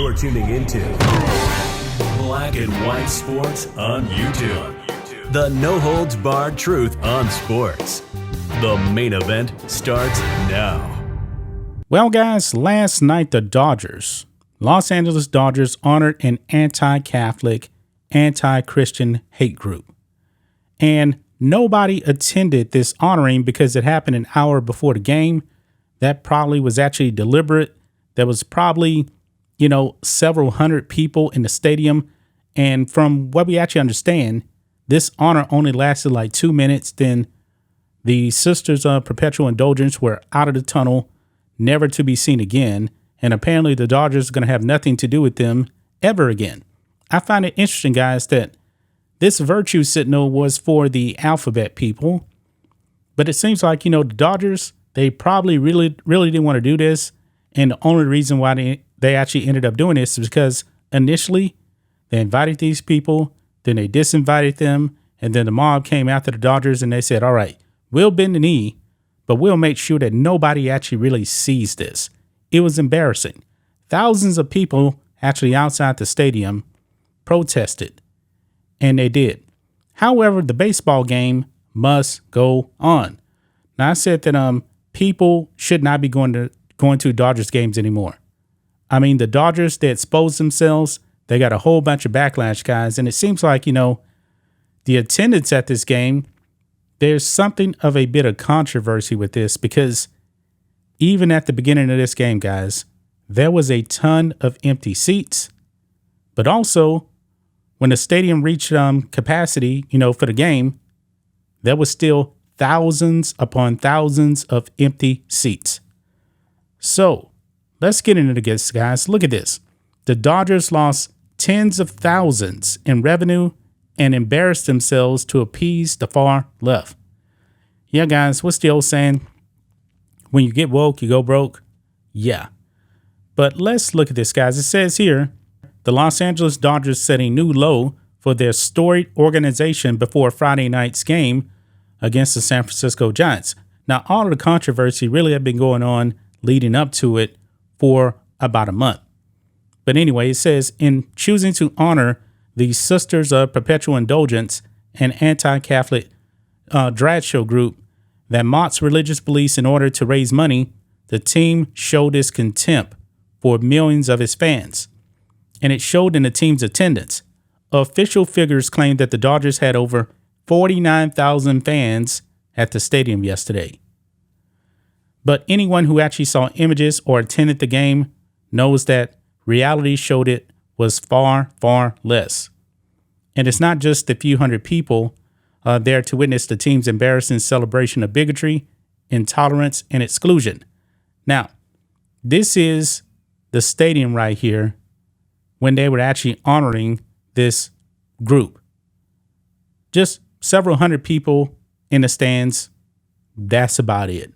You're tuning into Black and White Sports on YouTube. The no-holds-barred truth on sports. The main event starts now. Well, guys, last night the Los Angeles Dodgers honored an anti-Catholic, anti-Christian hate group. And nobody attended this honoring because it happened an hour before the game. That probably was actually deliberate. There was probably, several hundred people in the stadium. And from what we actually understand, this honor only lasted like 2 minutes. Then the Sisters of Perpetual Indulgence were out of the tunnel, never to be seen again. And apparently the Dodgers are going to have nothing to do with them ever again. I find it interesting, guys, that this virtue signal was for the alphabet people. But it seems like, the Dodgers, they probably really didn't want to do this. And the only reason why they actually ended up doing this is because initially they invited these people, then they disinvited them, and then the mob came after the Dodgers and they said, all right, we'll bend the knee, but we'll make sure that nobody actually really sees this. It was embarrassing. Thousands of people actually outside the stadium protested, and they did. However, the baseball game must go on. Now, I said that people should not be going to Dodgers games anymore. I mean, the Dodgers, they exposed themselves. They got a whole bunch of backlash, guys. And it seems like, the attendance at this game, there's something of a bit of controversy with this because even at the beginning of this game, guys, there was a ton of empty seats. But also, when the stadium reached capacity, for the game, there was still thousands upon thousands of empty seats. So let's get into this, guys. Look at this. The Dodgers lost tens of thousands in revenue and embarrassed themselves to appease the far left. Yeah, guys, what's the old saying? When you get woke, you go broke. Yeah. But let's look at this, guys. It says here, the Los Angeles Dodgers set a new low for their storied organization before Friday night's game against the San Francisco Giants. Now, all of the controversy really had been going on leading up to it for about a month. But anyway, it says, in choosing to honor the Sisters of Perpetual Indulgence, an anti-Catholic drag show group that mocks religious beliefs in order to raise money, the team showed its contempt for millions of its fans. And it showed in the team's attendance. Official figures claimed that the Dodgers had over 49,000 fans at the stadium yesterday. But anyone who actually saw images or attended the game knows that reality showed it was far, far less. And it's not just the few hundred people there to witness the team's embarrassing celebration of bigotry, intolerance, and exclusion. Now, this is the stadium right here when they were actually honoring this group. Just several hundred people in the stands. That's about it.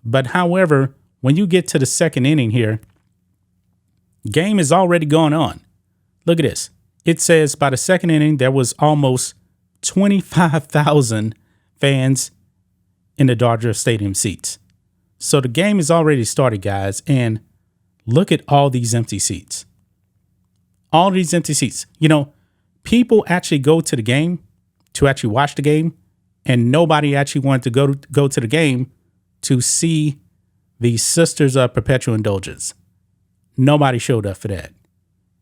But however, when you get to the second inning here, game is already going on. Look at this. It says by the second inning, there was almost 25,000 fans in the Dodger Stadium seats. So the game is already started, guys. And look at all these empty seats. All these empty seats. People actually go to the game to actually watch the game, and nobody actually wanted to go to the game to see the Sisters of Perpetual Indulgence. Nobody showed up for that.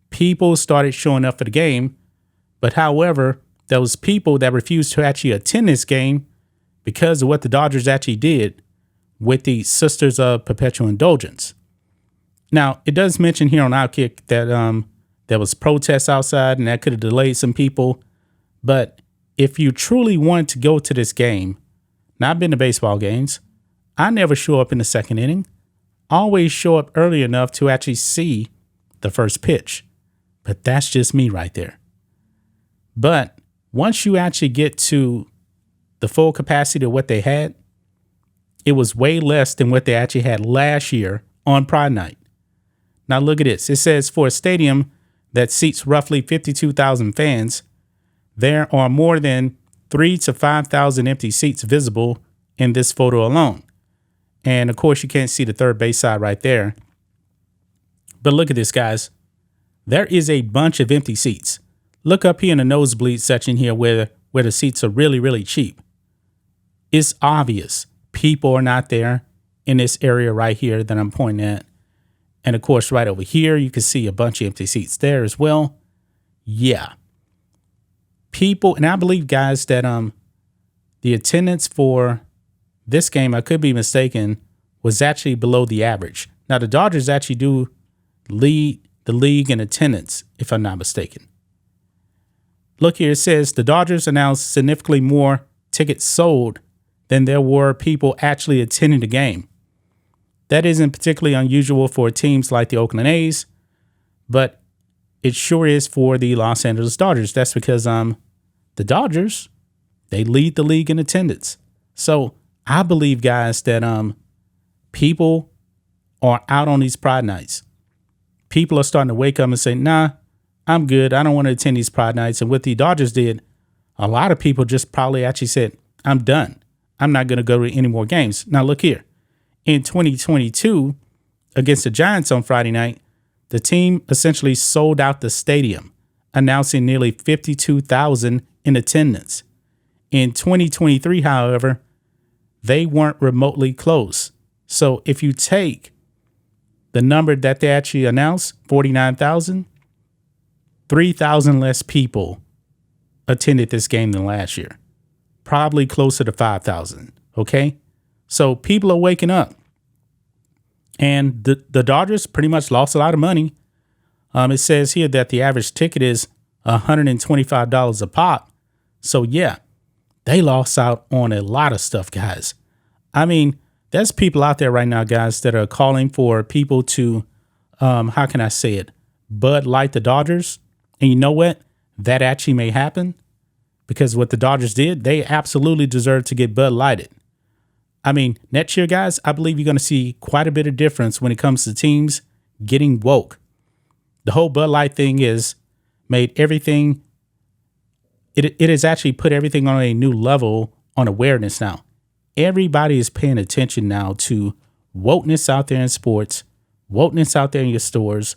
People started showing up for the game, but however, there was people that refused to actually attend this game because of what the Dodgers actually did with the Sisters of Perpetual Indulgence. Now, it does mention here on Outkick that there was protests outside and that could have delayed some people. But if you truly wanted to go to this game, now I've been to baseball games, I never show up in the second inning. Always show up early enough to actually see the first pitch. But that's just me right there. But once you actually get to the full capacity of what they had, it was way less than what they actually had last year on Pride Night. Now look at this. It says for a stadium that seats roughly 52,000 fans, there are more than 3,000 to 5,000 empty seats visible in this photo alone. And of course, you can't see the third base side right there. But look at this, guys. there is a bunch of empty seats. Look up here in the nosebleed section here where the seats are really, really cheap. It's obvious people are not there in this area right here that I'm pointing at. And of course, right over here, you can see a bunch of empty seats there as well. Yeah. People, and I believe, guys, that the attendance for this game, I could be mistaken, was actually below the average. Now, the Dodgers actually do lead the league in attendance, if I'm not mistaken. Look here, it says the Dodgers announced significantly more tickets sold than there were people actually attending the game. That isn't particularly unusual for teams like the Oakland A's, but it sure is for the Los Angeles Dodgers. That's because the Dodgers, they lead the league in attendance. So I believe, guys, that people are out on these Pride nights. People are starting to wake up and say, nah, I'm good. I don't want to attend these Pride nights. And what the Dodgers did, a lot of people just probably actually said, I'm done. I'm not going to go to any more games. Now, look here. In 2022, against the Giants on Friday night, the team essentially sold out the stadium, announcing nearly 52,000 in attendance. In 2023, however, they weren't remotely close. So if you take the number that they actually announced, 49,000, 3,000 less people attended this game than last year. Probably closer to 5,000. Okay? So people are waking up. And the Dodgers pretty much lost a lot of money. It says here that the average ticket is $125 a pop. So yeah, they lost out on a lot of stuff, guys. I mean, there's people out there right now, guys, that are calling for people to, how can I say it, Bud Light the Dodgers. And you know what? That actually may happen because what the Dodgers did, they absolutely deserve to get Bud Lighted. I mean, next year, guys, I believe you're going to see quite a bit of difference when it comes to teams getting woke. The whole Bud Light thing is made everything, it has actually put everything on a new level on awareness now. Everybody is paying attention now to wokeness out there in sports, wokeness out there in your stores.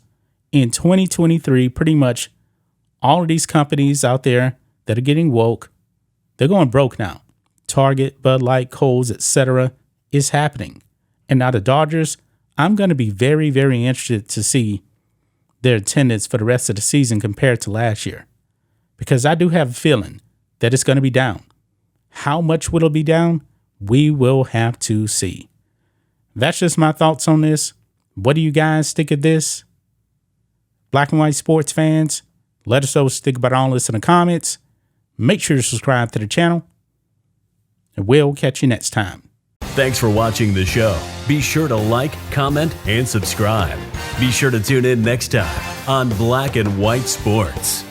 In 2023, pretty much all of these companies out there that are getting woke, they're going broke now. Target, Bud Light, Kohl's, etc. is happening. And now the Dodgers, I'm going to be very, very interested to see their attendance for the rest of the season compared to last year. Because I do have a feeling that it's going to be down. How much will it be down? We will have to see. That's just my thoughts on this. What do you guys think of this? Black and white sports fans, let us know what you think about all this in the comments. Make sure to subscribe to the channel. And we'll catch you next time. Thanks for watching the show. Be sure to like, comment, and subscribe. Be sure to tune in next time on Black and White Sports.